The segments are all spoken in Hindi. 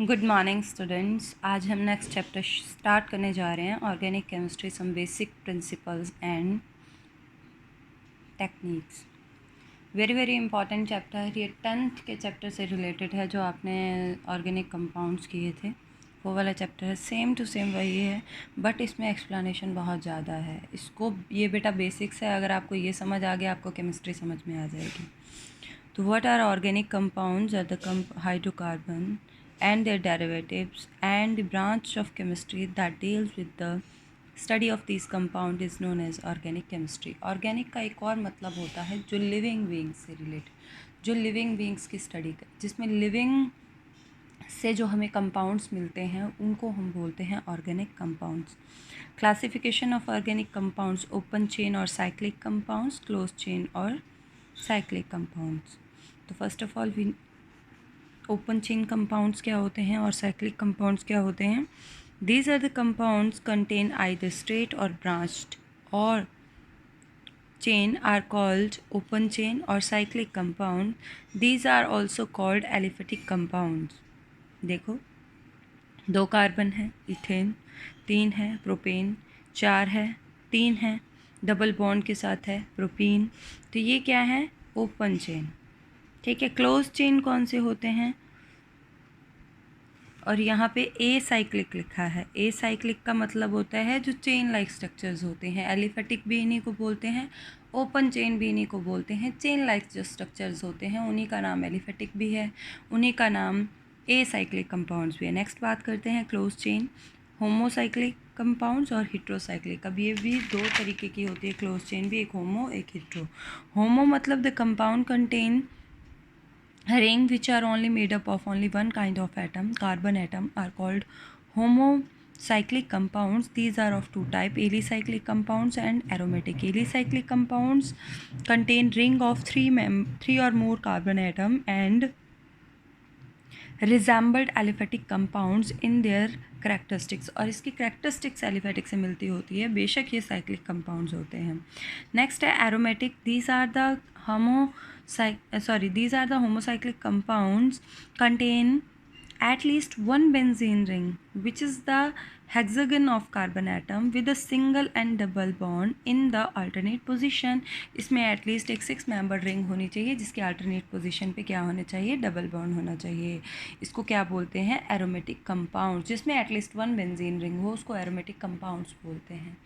Good morning students. आज हम नेक्स्ट चैप्टर स्टार्ट करने जा रहे हैं, organic chemistry, some basic principles and techniques. Very important chapter है ये। 10th के चैप्टर से रिलेटेड है जो आपने ऑर्गेनिक कंपाउंड्स किए थे, वो वाला चैप्टर है। सेम टू सेम वही है, बट इसमें एक्सप्लेनेशन बहुत ज़्यादा है। इसको ये बेटा बेसिक्स है, अगर आपको ये समझ आ गया आपको केमिस्ट्री समझ में आ जाएगी। तो what are organic compounds are the hydrocarbon and their derivatives, and the branch of chemistry that deals with the study of these compound is known as organic chemistry. Organic का एक और मतलब होता है जो लिविंग बींग्स से रिलेटेड, जो लिविंग बींग्स की स्टडी कर, जिसमें लिविंग से जो हमें कंपाउंड्स मिलते हैं उनको हम बोलते हैं organic compounds. Classification of organic compounds: open chain और साइक्लिक कंपाउंड्स, क्लोज चेन और साइक्लिक कंपाउंड्स। तो first of all open chain compounds क्या होते हैं और साइक्लिक कंपाउंड्स क्या होते हैं? These are the compounds contain either straight और ब्रांच्ड और chain are called open chain or cyclic compound. These are also called aliphatic compounds. देखो, 2 कार्बन है इथेन, 3 है प्रोपेन, 4 है, 3 है डबल बॉन्ड के साथ है प्रोपीन। तो ये क्या है? Open chain. ठीक है। क्लोज चेन कौन से होते हैं? और यहाँ पे ए साइक्लिक लिखा है। ए साइक्लिक का मतलब होता है जो चेन लाइक स्ट्रक्चर्स होते हैं। एलिफेटिक भी इन्हीं को बोलते हैं, ओपन चेन भी इन्हीं को बोलते हैं। चेन लाइक जो स्ट्रक्चर्स होते हैं उन्हीं का नाम एलिफेटिक भी है, उन्हीं का नाम ए साइक्लिक कंपाउंड्स भी है। नेक्स्ट बात करते हैं क्लोज चेन, होमोसाइक्लिक कंपाउंड्स और हिट्रोसाइक्लिक। अब ये भी 2 तरीके की होती है क्लोज चेन भी, एक होमो एक हिट्रो। होमो मतलब the compound contain ring which are only made up of only one kind of atom, carbon atom, are called homocyclic compounds. These are of 2 types, alicyclic compounds and aromatic. Alicyclic compounds contain ring of 3 or more carbon atom and resembled aliphatic compounds in their characteristics। और इसकी characteristics aliphatic से मिलती होती है, बेशक ये cyclic compounds होते हैं। नेक्स्ट है aromatic. These are the homocyclic compounds contain at least one benzene ring which is the hexagon of carbon atom with a single and double bond in the alternate position। इसमें एटलीस्ट एक 6 मेंबर रिंग होनी चाहिए जिसके अल्टरनेट पोजीशन पे क्या होना चाहिए? डबल बॉन्ड होना चाहिए। इसको क्या बोलते हैं? Aromatic compound. जिसमें एटलीस्ट 1 बेंजीन रिंग हो उसको एरोमेटिक कंपाउंड्स बोलते हैं।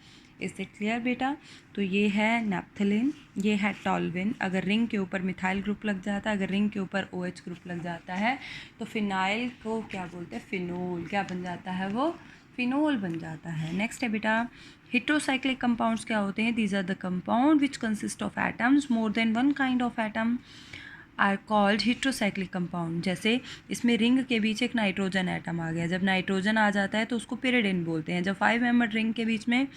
इससे क्लियर बेटा? तो ये है नैप्थलीन, ये है टॉल्विन। अगर रिंग के ऊपर मिथाइल ग्रुप लग जाता है, अगर रिंग के ऊपर OH ग्रुप लग जाता है तो फिनाइल को क्या बोलते हैं? फिनोल। क्या बन जाता है वो? फिनोल बन जाता है। नेक्स्ट है बेटा हिट्रोसाइक्लिक कंपाउंड्स क्या होते हैं? These are the compound which consist of atoms more than one kind of atom are called heterocyclic compound. जैसे इसमें रिंग के बीच एक नाइट्रोजन एटम आ गया, जब नाइट्रोजन आ जाता है तो उसको पिरिडिन बोलते हैं। जब 5 मेंबर रिंग के बीच में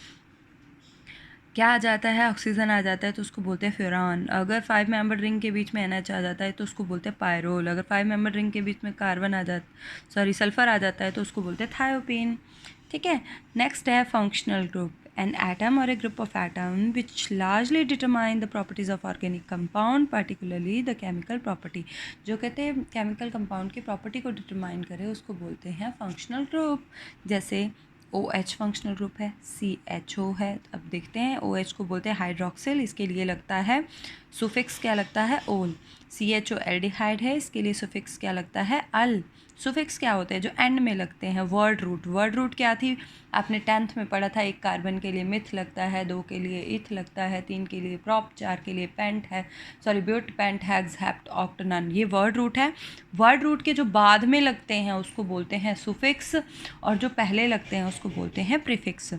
क्या आ जाता है? ऑक्सीजन आ जाता है तो उसको बोलते हैं फ्यूरान। अगर 5 मेंबर रिंग के बीच में NH आ जाता है तो उसको बोलते हैं पायरोल। अगर 5 मेंबर रिंग के बीच में सल्फर आ जाता है तो उसको बोलते हैं थायोपीन। ठीक है। नेक्स्ट है फंक्शनल ग्रुप, एन एटम और a group of atom which largely determine the properties of organic compound, particularly the chemical property. जो कहते हैं केमिकल कंपाउंड की प्रॉपर्टी को डिटरमाइन करे उसको बोलते हैं फंक्शनल ग्रुप। जैसे OH फंक्शनल ग्रुप है, CHO है। अब देखते हैं OH को बोलते हैं हाइड्रोक्सिल, इसके लिए लगता है सुफिक्स क्या लगता है? ओल। CHO एल्डिहाइड है, इसके लिए सुफिक्स क्या लगता है? अल। सुफिक्स क्या होते हैं? जो एंड में लगते हैं। वर्ड रूट, वर्ड रूट क्या थी? आपने 10th में पढ़ा था। 1 कार्बन के लिए मिथ लगता है, 2 के लिए इथ लगता है, 3 के लिए प्रॉप, 4 के लिए पेंट है, ब्यूट, पेंट, हेक्स, हेप्ट, ऑक्टोनन। ये वर्ड रूट है। वर्ड रूट के जो बाद में लगते हैं उसको बोलते हैं सुफिक्स और जो पहले लगते हैं उसको बोलते हैं प्रीफिक्स।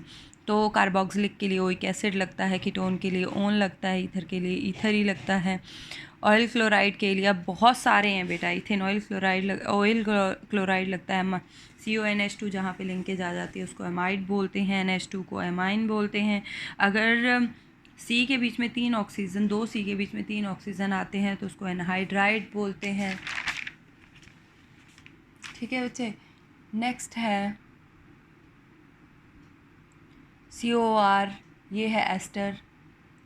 तो कार्बोक्सिलिक के लिए ओइक एसिड लगता है, कीटोन के लिए ओन लगता है, ईथर के लिए ईथर ही लगता है। ऑयल क्लोराइड के लिए अब बहुत सारे हैं बेटा, इथेनॉइल क्लोराइड ऑयल क्लोराइड लगता है। CONH2 जहाँ पे लिंकेज आ जाती है उसको एमाइड बोलते हैं, NH2 को एमाइन बोलते हैं। अगर C के बीच में 3 ऑक्सीजन, 2 C के बीच में 3 ऑक्सीजन आते हैं तो उसको एनहाइड्राइड बोलते हैं। ठीक है बच्चे। नेक्स्ट है COR, ये है एस्टर।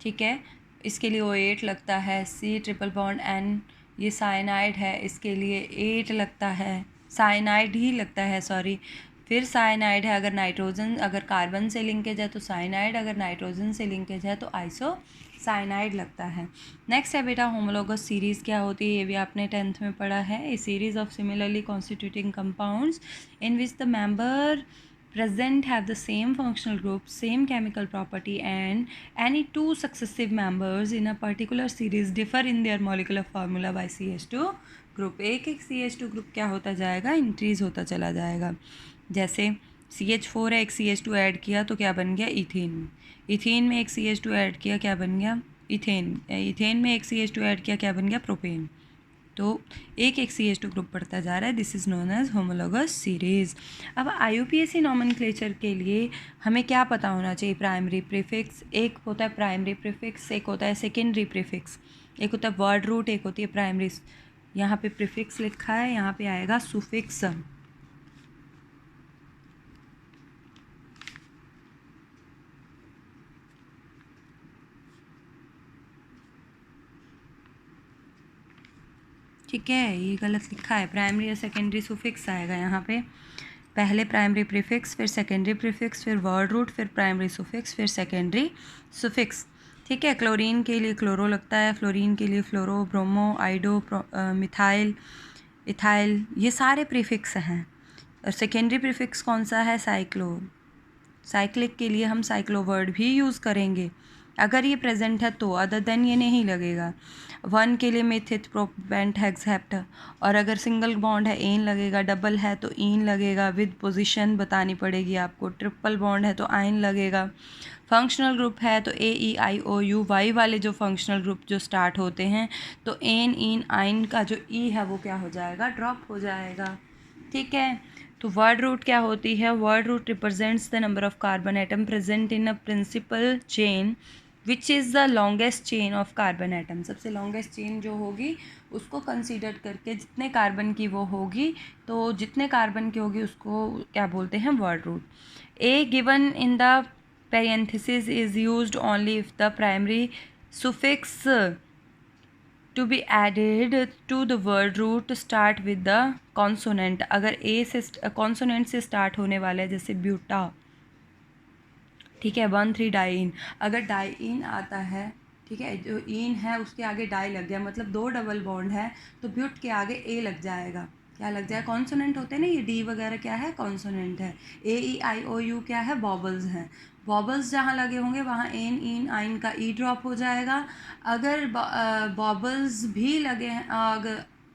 ठीक है। इसके लिए O8 लगता है। C ट्रिपल बॉन्ड N, ये साइनाइड है, इसके लिए 8 लगता है। साइनाइड ही लगता है, सॉरी, फिर साइनाइड है अगर नाइट्रोजन, अगर कार्बन से लिंकेज है तो साइनाइड, अगर नाइट्रोजन से लिंकेज है तो आइसो साइनाइड लगता है। नेक्स्ट है बेटा होमोलोगस सीरीज़ क्या होती है, ये भी आपने 10th में पढ़ा है। A series of similarly constituting compounds in which the member present have the same functional group, same chemical property, and any two successive members in a particular series differ in their molecular formula by CH2 group. एक एक CH2 ग्रुप क्या होता जाएगा, इंक्रीज होता चला जाएगा। जैसे CH4 है, एक CH2 ऐड किया तो क्या बन गया, इथेन। इथेन में एक CH2 ऐड किया, क्या बन गया, इथेन। इथेन में एक CH2 ऐड किया, क्या बन गया, प्रोपेन। तो एक एक CH2 ग्रुप बढ़ता जा रहा है, this is known as homologous series. अब IUPAC नॉमेनक्लेचर के लिए हमें क्या पता होना चाहिए, प्राइमरी प्रीफिक्स, एक होता है प्राइमरी प्रीफिक्स, एक होता है सेकेंडरी प्रीफिक्स, एक होता है वर्ड रूट, एक होती है प्राइमरी। यहाँ पे प्रीफिक्स लिखा है, यहाँ पे आएगा सुफिक्स। ठीक है, ये गलत लिखा है, प्राइमरी और सेकेंडरी सुफिक्स आएगा यहाँ पे। पहले प्राइमरी प्रीफिक्स, फिर सेकेंडरी प्रीफिक्स, फिर वर्ड रूट, फिर प्राइमरी सुफिक्स, फिर सेकेंडरी सुफिक्स। ठीक है, क्लोरीन के लिए क्लोरो लगता है, फ्लोरीन के लिए फ्लोरो, ब्रोमो, आइडो, मिथाइल, इथाइल, ये सारे प्रीफिक्स हैं। और सेकेंडरी प्रीफिक्स कौन सा है, साइक्लो। साइक्लिक के लिए हम साइक्लो वर्ड भी यूज़ करेंगे अगर ये प्रेजेंट है तो, अदर देन ये नहीं लगेगा। 1 के लिए मेथित, प्रोपेंट, हेक्सहेप्ट, और अगर सिंगल बॉन्ड है एन लगेगा, डबल है तो ईन लगेगा, विद पोजीशन बतानी पड़ेगी आपको, ट्रिपल बॉन्ड है तो आइन लगेगा। फंक्शनल ग्रुप है तो AEIOU, वाई वाले जो फंक्शनल ग्रुप जो स्टार्ट होते हैं तो एन, ईन, आइन का जो ई है वो क्या हो जाएगा, ड्रॉप हो जाएगा। ठीक है, तो वर्ड रूट क्या होती है, word root represents the number of carbon atom present in a principal chain which is the longest chain of carbon atom. सबसे लॉन्गेस्ट चेन जो होगी उसको कंसीडर करके जितने कार्बन की वो होगी, तो जितने कार्बन की होगी उसको क्या बोलते हैं, word root. A given in the parenthesis is used only if the primary suffix to be added to the word root start with the consonant। अगर ए से कॉन्सोनेंट से स्टार्ट होने वाला है, जैसे ब्यूटा, ठीक है, 1,3 डाइन, अगर डाइन आता है, ठीक है, जो इन है उसके आगे डाई लग गया, मतलब 2 डबल बॉन्ड है तो ब्यूट के आगे ए लग जाएगा, क्या लग जाएगा, कॉन्सोनेंट होते हैं ना, ये डी वगैरह क्या है, कॉन्सोनेंट है। AEIOU क्या है, वॉबल्स हैं। वॉबल्स जहाँ लगे होंगे वहाँ एन, इन, आइन का ई ड्रॉप हो जाएगा। अगर वॉबल्स भी लगे हैं,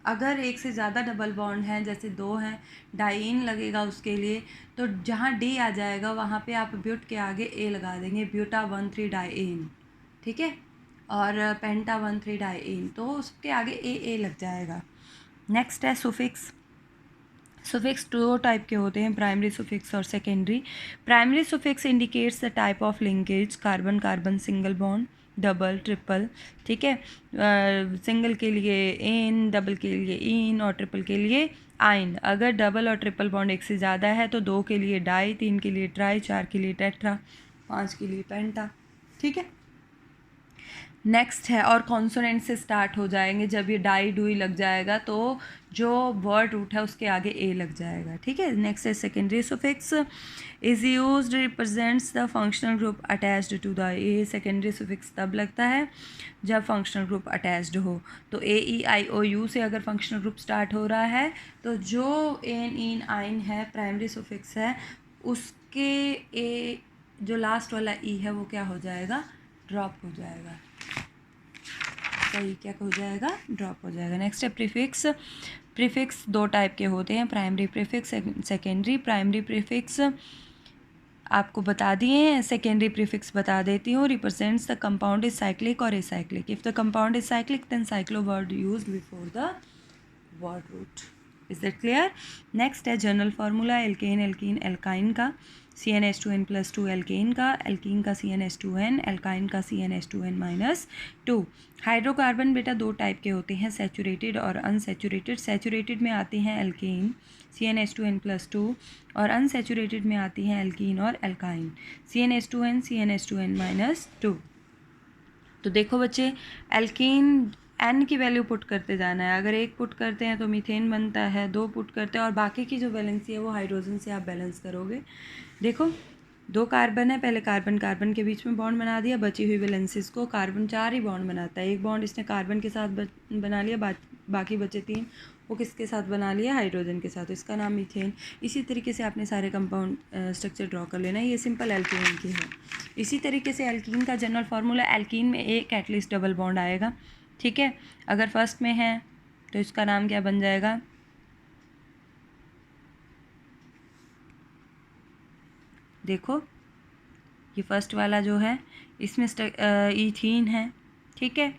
अगर एक से ज़्यादा डबल बॉन्ड हैं, जैसे 2 हैं, डाइन लगेगा उसके लिए, तो जहाँ डी आ जाएगा वहाँ पे आप ब्यूट के आगे ए लगा देंगे, ब्यूटा 1,3 डाइन, ठीक है, और पेंटा 1,3 डाइन, तो उसके आगे ए लग जाएगा। नेक्स्ट है सुफिक्स। सुफिक्स 2 टाइप के होते हैं, प्राइमरी सुफिक्स और secondary. Primary suffix indicates the type of linkage, carbon carbon single bond, double, triple, ठीक है, सिंगल के लिए एन, डबल के लिए इन, और ट्रिपल के लिए आइन। अगर डबल और ट्रिपल बॉन्ड एक से ज़्यादा है तो 2 के लिए डाई, 3 के लिए ट्राई, 4 के लिए टेट्रा, 5 के लिए पेंटा, ठीक है। नेक्स्ट है, और कॉन्सोनेंट से स्टार्ट हो जाएंगे, जब ये डाई डुई लग जाएगा तो जो वर्ड रूट है उसके आगे ए लग जाएगा, ठीक है। नेक्स्ट है secondary suffix is used represents the functional group attached to the. A secondary suffix तब लगता है जब फंक्शनल ग्रुप अटैच्ड हो, तो AEIOU से अगर फंक्शनल ग्रुप स्टार्ट हो रहा है तो जो एन, इन, आइन है, प्राइमरी सुफिक्स है, उसके ए जो लास्ट वाला ई है वो क्या हो जाएगा, ड्रॉप हो जाएगा, सही क्या हो जाएगा, ड्रॉप हो जाएगा। नेक्स्ट है प्रीफिक्स। प्रीफिक्स 2 टाइप के होते हैं, primary prefix, secondary. Primary prefix आपको बता दिए हैं, सेकेंडरी प्रीफिक्स बता देती हूँ। Represents the compound is cyclic और acyclic. If the compound is cyclic then cyclo word used before the word root. Is that clear? Next है general formula alkane, alkene, alkyne का, CnH2n+2 एल्केन का, एल्कीन का CnH2n, एल्काइन का CnH2n-2। हाइड्रोकार्बन बेटा 2 टाइप के होते हैं, सैचुरेटेड और अनसैचुरेटेड। सैचुरेटेड में आती हैं एल्केन CnH2n+2 और अनसैचुरेटेड में आती हैं एल्कीन और एल्काइन CnH2n, CnH2n-2। तो देखो बच्चे, एल्कीन n की वैल्यू पुट करते जाना है। अगर 1 पुट करते हैं तो मीथेन बनता है, 2 पुट करते हैं और बाकी की जो वैलेंसी है वो हाइड्रोजन से आप बैलेंस करोगे। देखो 2 कार्बन है, पहले कार्बन कार्बन के बीच में बॉन्ड बना दिया, बची हुई वैलेंसीज को कार्बन 4 ही बॉन्ड बनाता है। एक बॉन्ड इसने कार्बन के साथ बना लिया, बाकी बचे 3 वो किसके साथ बना लिया, हाइड्रोजन के साथ, इसका नाम मीथेन। इसी तरीके से आपने सारे कंपाउंड स्ट्रक्चर ड्रॉ कर लेना है। ये सिंपल एल्कीन की है। इसी तरीके से एल्कीन का जनरल फार्मूला, एल्कीन में एक एटलीस्ट डबल बॉन्ड आएगा, ठीक है। अगर फर्स्ट में है तो इसका नाम क्या बन जाएगा, देखो ये फर्स्ट वाला जो है इसमें इथीन है, ठीक है।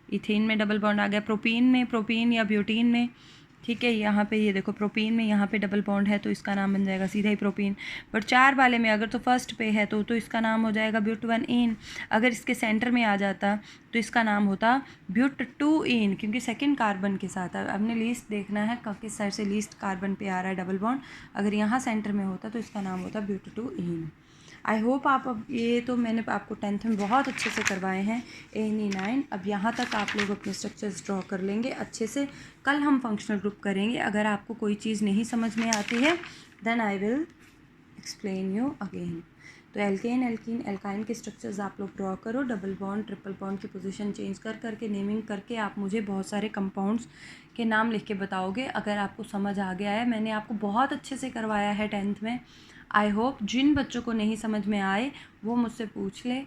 इथीन में डबल बॉन्ड आ गया। प्रोपीन या ब्यूटीन में, ठीक है, यहाँ पे ये देखो प्रोपीन में यहाँ पे डबल बॉन्ड है तो इसका नाम बन जाएगा सीधा ही प्रोपीन। बट 4 वाले में अगर तो फर्स्ट पे है तो इसका नाम हो जाएगा ब्यूट-1-इन। अगर इसके सेंटर में आ जाता तो इसका नाम होता ब्यूट-2-इन, क्योंकि सेकेंड कार्बन के साथ हमने लीस्ट देखना है किस साइड से लीस्ट कार्बन पे आ रहा है डबल बॉन्ड। अगर यहाँ सेंटर में होता तो इसका नाम होता ब्यूट-2-इन। आई होप आप, अब ये तो मैंने आपको 10th में बहुत अच्छे से करवाए हैं ANE9। अब यहाँ तक आप लोग अपने स्ट्रक्चर्स ड्रॉ कर लेंगे अच्छे से। कल हम फंक्शनल ग्रुप करेंगे। अगर आपको कोई चीज़ नहीं समझ में आती है then I will explain you again. तो एल्केन, एल्कीन, एल्काइन के स्ट्रक्चर्स आप लोग ड्रॉ करो। डबल बॉन्ड, ट्रिपल बॉन्ड की पोजीशन चेंज करके नेमिंग करके आप मुझे बहुत सारे कंपाउंड्स के नाम लिख के बताओगे। अगर आपको समझ आ गया है, मैंने आपको बहुत अच्छे से करवाया है 10th में। आई होप जिन बच्चों को नहीं समझ में आए वो मुझसे पूछ ले,